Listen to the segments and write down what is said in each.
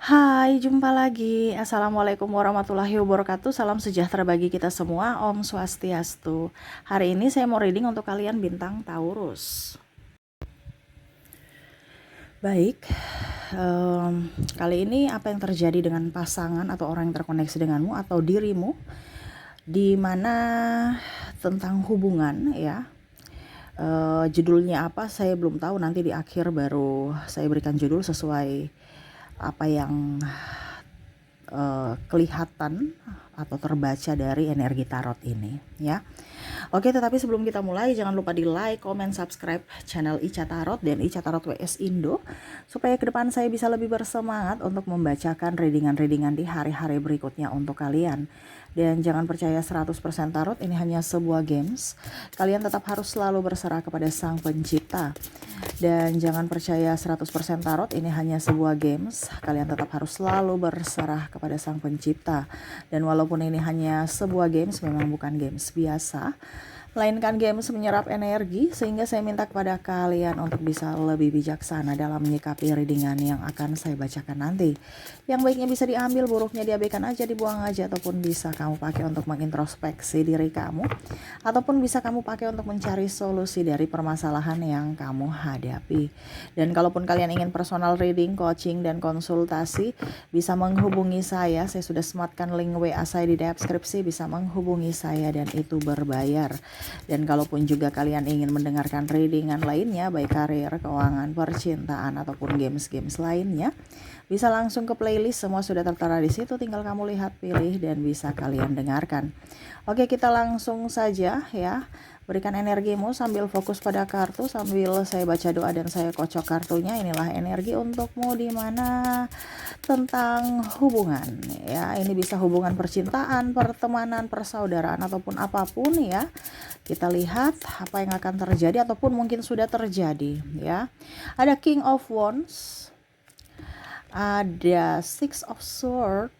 Hai, jumpa lagi. Assalamualaikum warahmatullahi wabarakatuh. Salam sejahtera bagi kita semua. Om Swastiastu. Hari ini saya mau reading untuk kalian bintang Taurus. Baik, kali ini apa yang terjadi dengan pasangan atau orang yang terkoneksi denganmu atau dirimu, di mana tentang hubungan ya. Judulnya apa saya belum tahu, nanti di akhir baru saya berikan judul sesuai apa yang kelihatan atau terbaca dari energi tarot ini ya. Oke, tetapi sebelum kita mulai jangan lupa di like, comment, subscribe channel Ica Tarot dan Ica Tarot WS Indo supaya ke depan saya bisa lebih bersemangat untuk membacakan readingan-readingan di hari-hari berikutnya untuk kalian. Dan jangan percaya 100% tarot ini hanya sebuah games. Kalian tetap harus selalu berserah kepada Sang Pencipta. Dan jangan percaya 100% tarot ini hanya sebuah games. Kalian tetap harus selalu berserah kepada Sang Pencipta. Dan walaupun ini hanya sebuah games, memang bukan games biasa, melainkan games menyerap energi, sehingga saya minta kepada kalian untuk bisa lebih bijaksana dalam menyikapi readingan yang akan saya bacakan nanti. Yang baiknya bisa diambil, buruknya diabaikan aja, dibuang aja, ataupun bisa kamu pakai untuk mengintrospeksi diri kamu, ataupun bisa kamu pakai untuk mencari solusi dari permasalahan yang kamu hadapi. Dan kalaupun kalian ingin personal reading, coaching, dan konsultasi, bisa menghubungi saya sudah sematkan link WA saya di deskripsi, bisa menghubungi saya dan itu berbayar. Dan kalaupun juga kalian ingin mendengarkan readingan lainnya, baik karir, keuangan, percintaan, ataupun games-games lainnya, bisa langsung ke playlist, semua sudah tertera di situ, tinggal kamu lihat, pilih, dan bisa kalian dengarkan. Oke, kita langsung saja ya. Berikan energimu sambil fokus pada kartu, sambil saya baca doa dan saya kocok kartunya. Inilah energi untukmu di mana tentang hubungan ya. Ini bisa hubungan percintaan, pertemanan, persaudaraan, ataupun apapun ya. Kita lihat apa yang akan terjadi ataupun mungkin sudah terjadi ya. Ada King of Wands, ada Six of Swords,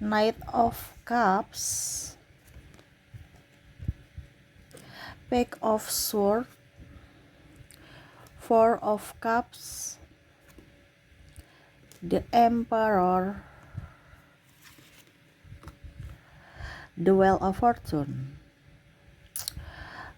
Knight of Cups, Page of Swords, Four of Cups, the Emperor, the Wheel of Fortune.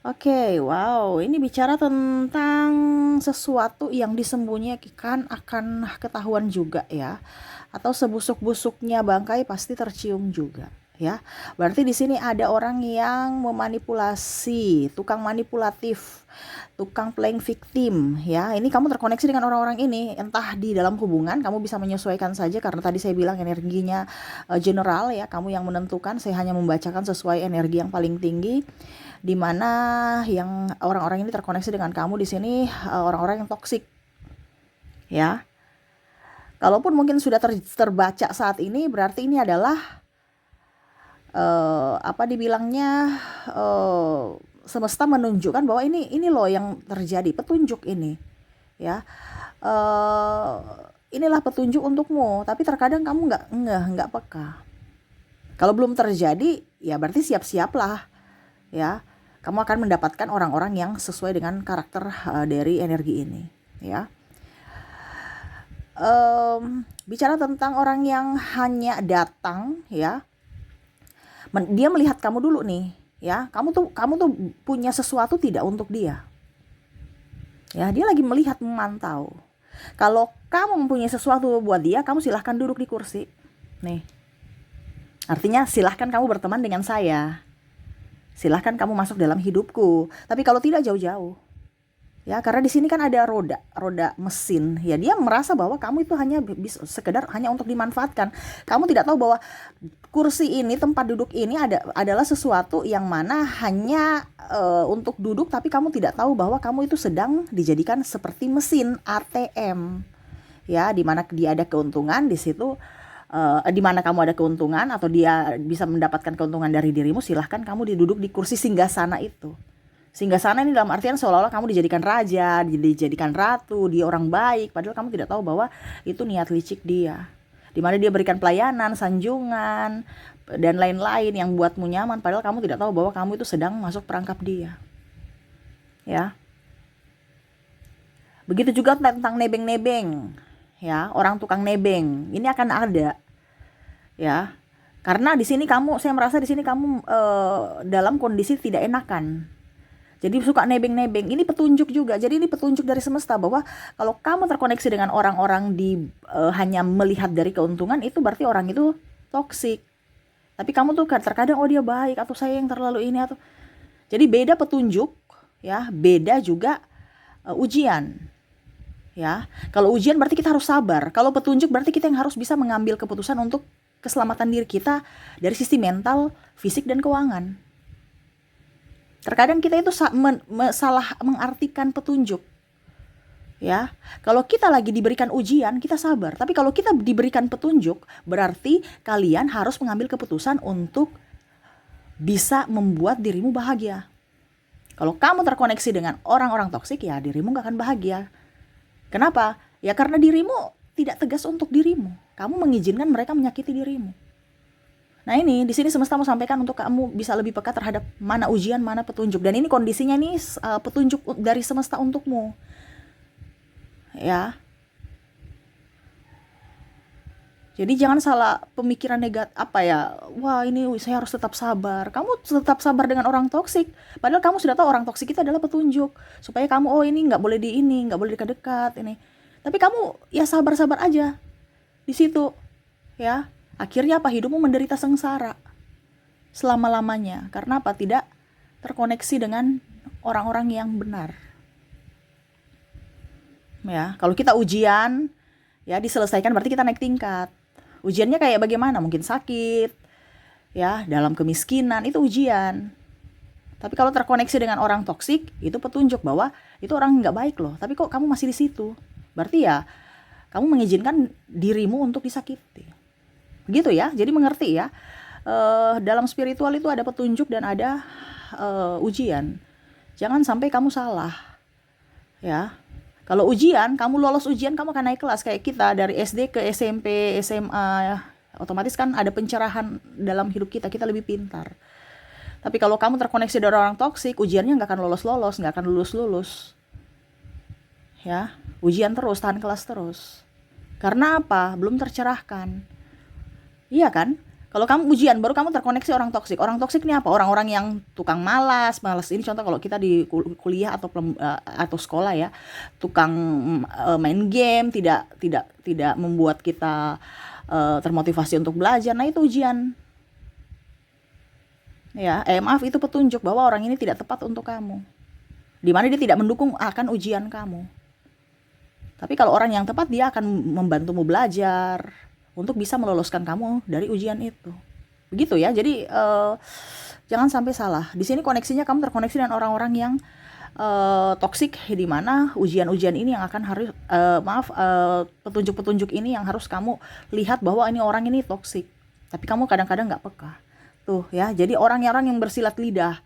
Oke, wow, ini bicara tentang sesuatu yang disembunyikan akan ketahuan juga ya. Atau sebusuk-busuknya bangkai pasti tercium juga ya. Berarti di sini ada orang yang memanipulasi, tukang manipulatif, tukang playing victim ya. Ini kamu terkoneksi dengan orang-orang ini, entah di dalam hubungan, kamu bisa menyesuaikan saja karena tadi saya bilang energinya general ya, kamu yang menentukan. Saya hanya membacakan sesuai energi yang paling tinggi, di mana yang orang-orang ini terkoneksi dengan kamu di sini orang-orang yang toksik ya. Kalaupun mungkin sudah terbaca saat ini, berarti ini adalah apa dibilangnya, semesta menunjukkan bahwa ini loh yang terjadi, petunjuk ini ya. Inilah petunjuk untukmu, tapi terkadang kamu nggak peka. Kalau belum terjadi ya berarti siap-siaplah ya. Kamu akan mendapatkan orang-orang yang sesuai dengan karakter dari energi ini ya. Bicara tentang orang yang hanya datang ya, dia melihat kamu dulu nih ya. Kamu tuh punya sesuatu tidak untuk dia ya. Dia lagi melihat, memantau. Kalau kamu mempunyai sesuatu buat dia, kamu silahkan duduk di kursi nih. Artinya silahkan kamu berteman dengan saya, silahkan kamu masuk dalam hidupku, tapi kalau tidak jauh-jauh ya. Karena di sini kan ada roda mesin ya. Dia merasa bahwa kamu itu hanya bisa sekedar hanya untuk dimanfaatkan. Kamu tidak tahu bahwa kursi ini, tempat duduk ini adalah sesuatu yang mana hanya untuk duduk, tapi kamu tidak tahu bahwa kamu itu sedang dijadikan seperti mesin ATM ya, di mana dia ada keuntungan di situ. Di mana kamu ada keuntungan atau dia bisa mendapatkan keuntungan dari dirimu, silahkan kamu duduk di kursi singgasana itu. Singgasana ini dalam artian seolah-olah kamu dijadikan raja, dijadikan ratu, dia orang baik, padahal kamu tidak tahu bahwa itu niat licik dia. Di mana dia berikan pelayanan, sanjungan, dan lain-lain yang buatmu nyaman, padahal kamu tidak tahu bahwa kamu itu sedang masuk perangkap dia. Ya. Begitu juga tentang nebeng-nebeng. ya, orang tukang nebeng. Ini akan ada, ya. Karena di sini saya merasa di sini kamu dalam kondisi tidak enakan. Jadi suka nebeng-nebeng. Ini petunjuk juga. Jadi ini petunjuk dari semesta bahwa kalau kamu terkoneksi dengan orang-orang hanya melihat dari keuntungan, itu berarti orang itu toksik. Tapi kamu tuh terkadang dia baik, atau saya yang terlalu ini, atau jadi beda petunjuk, ya, beda juga ujian. Ya, kalau ujian berarti kita harus sabar. Kalau petunjuk berarti kita yang harus bisa mengambil keputusan untuk keselamatan diri kita dari sisi mental, fisik, dan keuangan. Terkadang kita itu salah mengartikan petunjuk. Ya, kalau kita lagi diberikan ujian, kita sabar. Tapi kalau kita diberikan petunjuk, berarti kalian harus mengambil keputusan untuk bisa membuat dirimu bahagia. Kalau kamu terkoneksi dengan orang-orang toksik, ya dirimu gak akan bahagia. Kenapa? Ya karena dirimu tidak tegas untuk dirimu. Kamu mengizinkan mereka menyakiti dirimu. Nah ini, di sini semesta mau sampaikan untuk kamu bisa lebih peka terhadap mana ujian, mana petunjuk. Dan ini kondisinya nih petunjuk dari semesta untukmu. Ya. Jadi jangan salah pemikiran negatif, wah ini saya harus tetap sabar. Kamu tetap sabar dengan orang toksik. Padahal kamu sudah tahu orang toksik itu adalah petunjuk. Supaya kamu, ini nggak boleh nggak boleh dekat-dekat ini. Tapi kamu ya sabar-sabar aja di situ. Ya. Akhirnya hidupmu menderita sengsara selama-lamanya. Karena tidak terkoneksi dengan orang-orang yang benar. Ya, kalau kita ujian, ya diselesaikan berarti kita naik tingkat. Ujiannya kayak bagaimana? Mungkin sakit, ya, dalam kemiskinan, itu ujian. Tapi kalau terkoneksi dengan orang toksik, itu petunjuk bahwa itu orang nggak baik loh. Tapi kok kamu masih di situ? Berarti ya kamu mengizinkan dirimu untuk disakiti. Begitu ya. Jadi mengerti ya. Dalam spiritual itu ada petunjuk dan ada ujian. Jangan sampai kamu salah. Ya. Kalau ujian, kamu lolos ujian, kamu akan naik kelas. Kayak kita dari SD ke SMP, SMA, otomatis kan ada pencerahan dalam hidup kita lebih pintar. Tapi kalau kamu terkoneksi dengan orang toksik, ujiannya nggak akan lolos-lolos, nggak akan lulus-lulus. Ya, ujian terus, tahan kelas terus. Karena apa? Belum tercerahkan. Iya kan? Kalau kamu ujian, baru kamu terkoneksi orang toksik. Orang toksik ini apa? Orang-orang yang tukang malas ini contoh kalau kita di kuliah atau sekolah ya, tukang main game, tidak membuat kita termotivasi untuk belajar. Nah itu ujian. Ya, maaf, itu petunjuk bahwa orang ini tidak tepat untuk kamu. Di mana dia tidak mendukung akan ujian kamu. Tapi kalau orang yang tepat, dia akan membantumu belajar untuk bisa meloloskan kamu dari ujian itu. Begitu ya. Jadi jangan sampai salah. Di sini koneksinya kamu terkoneksi dengan orang-orang yang toksik, di mana ujian-ujian ini yang akan petunjuk-petunjuk ini yang harus kamu lihat bahwa ini orang ini toksik. Tapi kamu kadang-kadang nggak peka. Tuh ya. Jadi orang-orang yang bersilat lidah,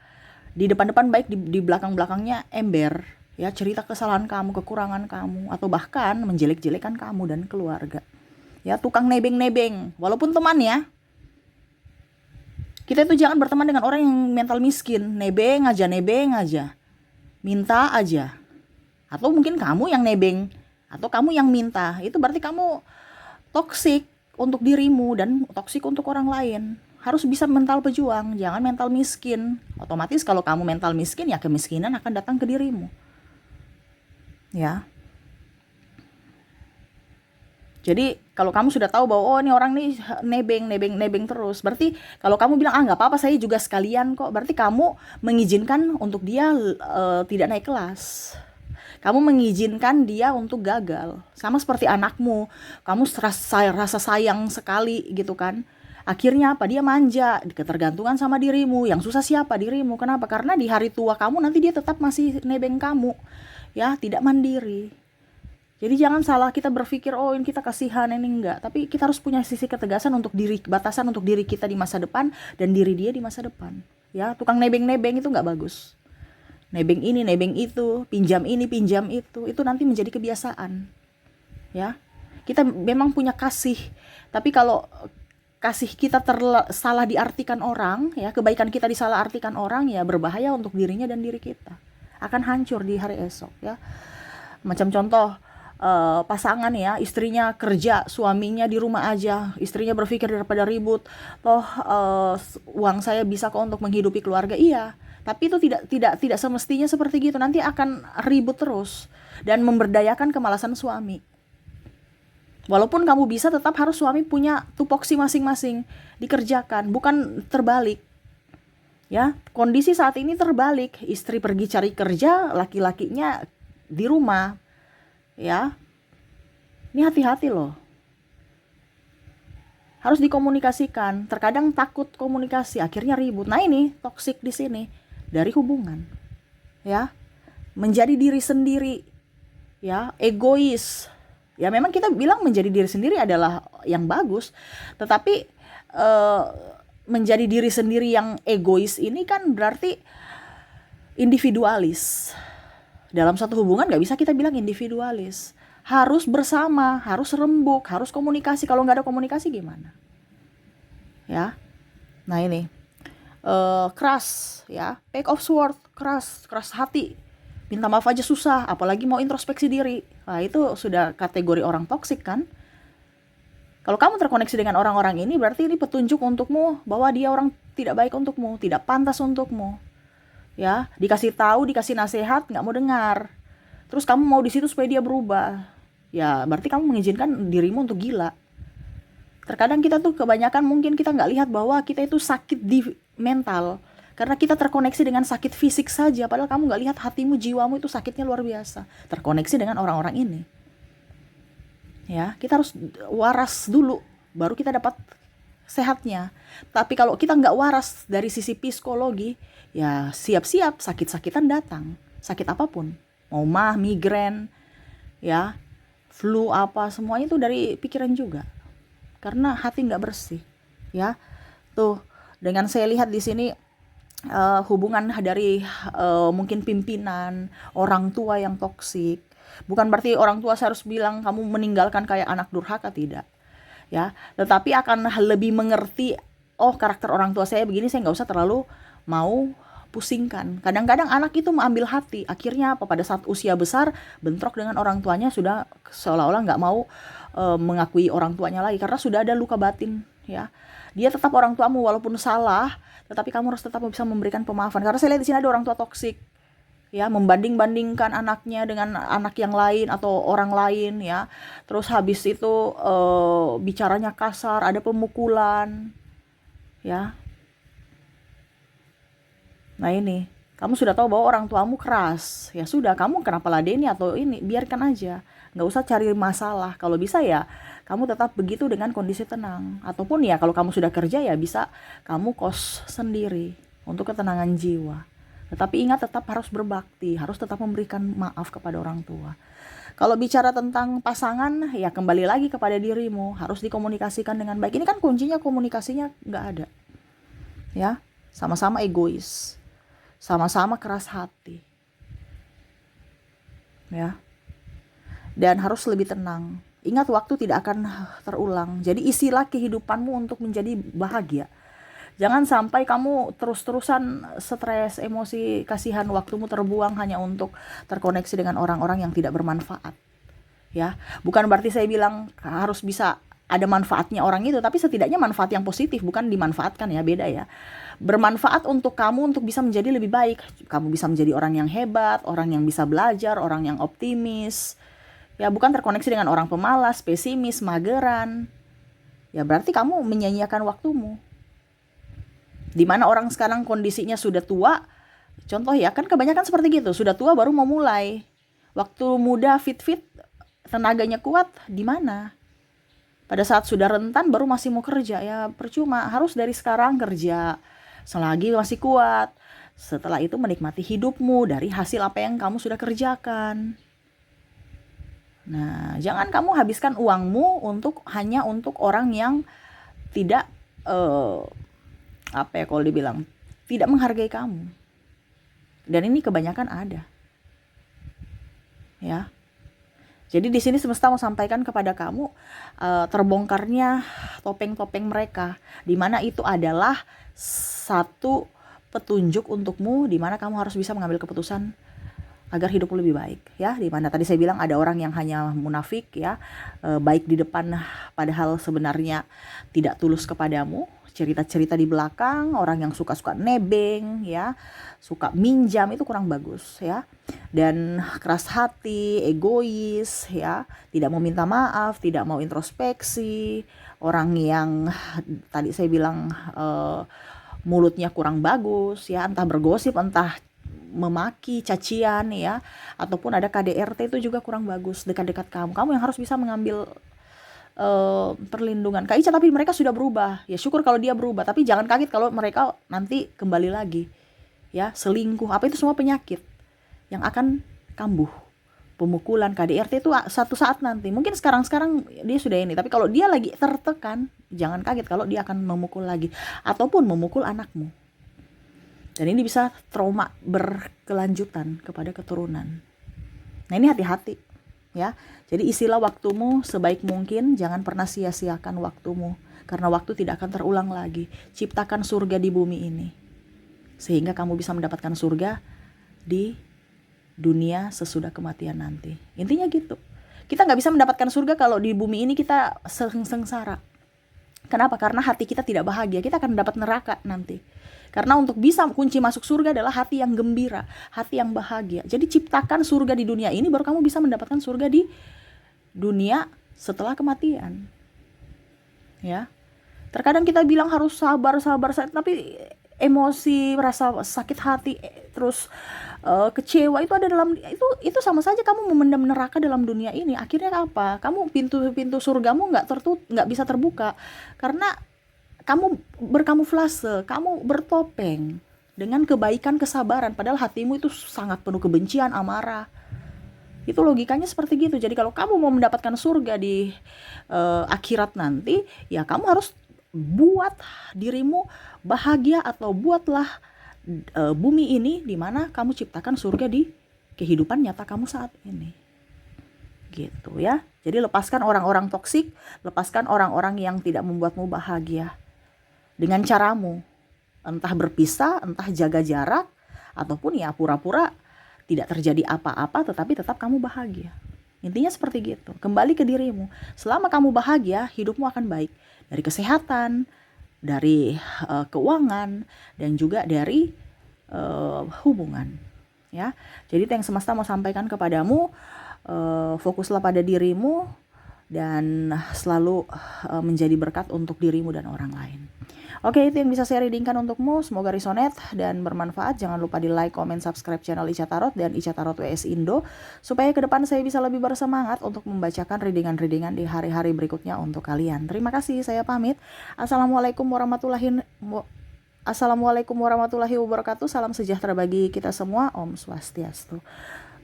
di depan-depan baik, di belakang-belakangnya ember. Ya, cerita kesalahan kamu, kekurangan kamu, atau bahkan menjelek-jelekan kamu dan keluarga. Ya, tukang nebeng-nebeng, walaupun teman ya. Kita itu jangan berteman dengan orang yang mental miskin, nebeng aja, minta aja. Atau mungkin kamu yang nebeng, atau kamu yang minta. Itu berarti kamu toksik untuk dirimu dan toksik untuk orang lain. Harus bisa mental pejuang, jangan mental miskin. Otomatis kalau kamu mental miskin, ya kemiskinan akan datang ke dirimu. Ya. Jadi kalau kamu sudah tahu bahwa ini orang nih nebeng terus, berarti kalau kamu bilang nggak apa-apa, saya juga sekalian kok, berarti kamu mengizinkan untuk dia tidak naik kelas. Kamu mengizinkan dia untuk gagal. Sama seperti anakmu, kamu rasa sayang sekali gitu kan. Akhirnya apa? Dia manja, ketergantungan sama dirimu. Yang susah siapa? Dirimu. Kenapa? Karena di hari tua kamu nanti dia tetap masih nebeng kamu. Ya, tidak mandiri. Jadi jangan salah kita berpikir, ini kita kasihan, ini enggak. Tapi kita harus punya sisi ketegasan untuk batasan untuk diri kita di masa depan dan diri dia di masa depan. Ya, tukang nebeng-nebeng itu enggak bagus. Nebeng ini, nebeng itu, pinjam ini, pinjam itu nanti menjadi kebiasaan. Ya. Kita memang punya kasih, tapi kalau kasih kita salah diartikan orang, ya, kebaikan kita disalah artikan orang, ya berbahaya untuk dirinya dan diri kita. Akan hancur di hari esok, ya. Macam contoh, pasangan ya, istrinya kerja, suaminya di rumah aja, istrinya berpikir daripada ribut, toh uang saya bisa kok untuk menghidupi keluarga, iya. Tapi itu tidak semestinya seperti gitu. Nanti akan ribut terus dan memberdayakan kemalasan suami. Walaupun kamu bisa, tetap harus suami punya tupoksi masing-masing dikerjakan, bukan terbalik. Ya, kondisi saat ini terbalik. Istri pergi cari kerja, laki-lakinya di rumah. Ya, ini hati-hati loh. Harus dikomunikasikan. Terkadang takut komunikasi, akhirnya ribut. Nah, ini toksik di sini dari hubungan. Ya, menjadi diri sendiri. Ya, egois. Ya, memang kita bilang menjadi diri sendiri adalah yang bagus, tetapi menjadi diri sendiri yang egois ini kan berarti individualis. Dalam satu hubungan gak bisa kita bilang individualis. Harus bersama, harus rembuk, harus komunikasi. Kalau gak ada komunikasi gimana? Ya, nah ini keras ya, take off sword, keras hati. Minta maaf aja susah, apalagi mau introspeksi diri. Nah, itu sudah kategori orang toksik kan? Kalau kamu terkoneksi dengan orang-orang ini, berarti ini petunjuk untukmu bahwa dia orang tidak baik untukmu, tidak pantas untukmu. Ya, dikasih tahu, dikasih nasihat, nggak mau dengar. Terus kamu mau di situ supaya dia berubah. Ya, berarti kamu mengizinkan dirimu untuk gila. Terkadang kita tuh kebanyakan mungkin kita nggak lihat bahwa kita itu sakit di mental. Karena kita terkoneksi dengan sakit fisik saja, padahal kamu nggak lihat hatimu, jiwamu itu sakitnya luar biasa. Terkoneksi dengan orang-orang ini. Ya, kita harus waras dulu, baru kita dapat sehatnya. Tapi kalau kita nggak waras dari sisi psikologi, ya siap-siap sakit-sakitan datang. Sakit apapun, mau migrain, ya, flu apa, semuanya itu dari pikiran juga. Karena hati nggak bersih, ya. Tuh, dengan saya lihat di sini hubungan dari mungkin pimpinan, orang tua yang toksik. Bukan berarti orang tua saya harus bilang kamu meninggalkan kayak anak durhaka, tidak. Ya, tetapi akan lebih mengerti, oh karakter orang tua saya begini, saya nggak usah terlalu mau pusingkan. Kadang-kadang anak itu mengambil hati, akhirnya apa, pada saat usia besar bentrok dengan orang tuanya, sudah seolah-olah nggak mau mengakui orang tuanya lagi karena sudah ada luka batin. Ya, dia tetap orang tuamu walaupun salah, tetapi kamu harus tetap bisa memberikan pemaafan. Karena saya lihat di sini ada orang tua toksik. Ya, membanding-bandingkan anaknya dengan anak yang lain atau orang lain, ya. Terus habis itu bicaranya kasar, ada pemukulan, ya. Nah ini, kamu sudah tahu bahwa orang tuamu keras, ya sudah, kamu kenapa ladeni atau ini, biarkan aja, nggak usah cari masalah. Kalau bisa ya kamu tetap begitu dengan kondisi tenang, ataupun ya kalau kamu sudah kerja ya bisa kamu kos sendiri untuk ketenangan jiwa. Tetapi ingat, tetap harus berbakti, harus tetap memberikan maaf kepada orang tua. Kalau bicara tentang pasangan, ya kembali lagi kepada dirimu, harus dikomunikasikan dengan baik. Ini kan kuncinya, komunikasinya nggak ada. Ya, sama-sama egois, sama-sama keras hati. Ya, dan harus lebih tenang. Ingat, waktu tidak akan terulang. Jadi isilah kehidupanmu untuk menjadi bahagia. Jangan sampai kamu terus-terusan stres, emosi, kasihan, waktumu terbuang hanya untuk terkoneksi dengan orang-orang yang tidak bermanfaat. Ya, bukan berarti saya bilang harus bisa ada manfaatnya orang itu, tapi setidaknya manfaat yang positif, bukan dimanfaatkan, ya, beda ya. Bermanfaat untuk kamu untuk bisa menjadi lebih baik. Kamu bisa menjadi orang yang hebat, orang yang bisa belajar, orang yang optimis. Ya, bukan terkoneksi dengan orang pemalas, pesimis, mageran. Ya, berarti kamu menyia-nyiakan waktumu. Dimana orang sekarang kondisinya sudah tua, contoh ya, kan kebanyakan seperti gitu, sudah tua baru mau mulai. Waktu muda fit-fit, tenaganya kuat, di mana? Pada saat sudah rentan baru masih mau kerja, ya percuma, harus dari sekarang kerja, selagi masih kuat. Setelah itu menikmati hidupmu dari hasil apa yang kamu sudah kerjakan. Nah, jangan kamu habiskan uangmu hanya untuk orang yang tidak apa ya, kalau dibilang tidak menghargai kamu. Dan ini kebanyakan ada. Ya. Jadi di sini semesta mau sampaikan kepada kamu terbongkarnya topeng-topeng mereka, di mana itu adalah satu petunjuk untukmu, di mana kamu harus bisa mengambil keputusan agar hidupmu lebih baik, ya. Di mana tadi saya bilang ada orang yang hanya munafik, ya, baik di depan padahal sebenarnya tidak tulus kepadamu, cerita-cerita di belakang, orang yang suka-suka nebeng, ya, suka minjam, itu kurang bagus, ya. Dan keras hati, egois, ya, tidak mau minta maaf, tidak mau introspeksi, orang yang tadi saya bilang mulutnya kurang bagus, ya, entah bergosip, entah memaki, cacian, ya, ataupun ada KDRT, itu juga kurang bagus dekat-dekat kamu. Kamu yang harus bisa mengambil perlindungan. Kak Ica, tapi mereka sudah berubah. Ya syukur kalau dia berubah, tapi jangan kaget kalau mereka nanti kembali lagi, ya, selingkuh. Apa itu semua penyakit yang akan kambuh. Pemukulan, KDRT itu satu saat nanti. Mungkin sekarang dia sudah ini, tapi kalau dia lagi tertekan, jangan kaget kalau dia akan memukul lagi ataupun memukul anakmu. Dan ini bisa trauma berkelanjutan kepada keturunan. Nah, ini hati-hati, ya. Jadi isilah waktumu sebaik mungkin, jangan pernah sia-siakan waktumu, karena waktu tidak akan terulang lagi. Ciptakan surga di bumi ini, sehingga kamu bisa mendapatkan surga di dunia sesudah kematian nanti. Intinya gitu. Kita nggak bisa mendapatkan surga kalau di bumi ini kita sengsara. Kenapa? Karena hati kita tidak bahagia. Kita akan mendapat neraka nanti. Karena untuk bisa kunci masuk surga adalah hati yang gembira, hati yang bahagia. Jadi ciptakan surga di dunia ini, baru kamu bisa mendapatkan surga di dunia setelah kematian. Ya. Terkadang kita bilang harus sabar, tapi emosi, rasa sakit hati, terus kecewa itu ada dalam itu sama saja kamu memendam neraka dalam dunia ini. Akhirnya apa? Kamu pintu surgamu nggak bisa terbuka karena kamu berkamuflase, kamu bertopeng dengan kebaikan, kesabaran, padahal hatimu itu sangat penuh kebencian, amarah. Itu logikanya seperti gitu. Jadi kalau kamu mau mendapatkan surga di akhirat nanti, ya kamu harus buat dirimu bahagia, atau buatlah bumi ini di mana kamu ciptakan surga di kehidupan nyata kamu saat ini. Gitu, ya. Jadi lepaskan orang-orang toksik, lepaskan orang-orang yang tidak membuatmu bahagia. Dengan caramu, entah berpisah, entah jaga jarak, ataupun ya pura-pura tidak terjadi apa-apa, tetapi tetap kamu bahagia. Intinya seperti gitu. Kembali ke dirimu. Selama kamu bahagia, hidupmu akan baik. Dari kesehatan, dari keuangan, dan juga dari hubungan. Ya, jadi itu yang semesta mau sampaikan kepadamu. Fokuslah pada dirimu dan selalu menjadi berkat untuk dirimu dan orang lain. Oke, itu yang bisa saya readingkan untukmu. Semoga resonate dan bermanfaat. Jangan lupa di like, comment, subscribe channel Ica Tarot dan Ica Tarot WS Indo, supaya ke depan saya bisa lebih bersemangat untuk membacakan readingan-readingan di hari-hari berikutnya untuk kalian. Terima kasih, saya pamit. Assalamualaikum warahmatullahi wabarakatuh. Salam sejahtera bagi kita semua. Om Swastiastu.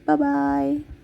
Bye-bye.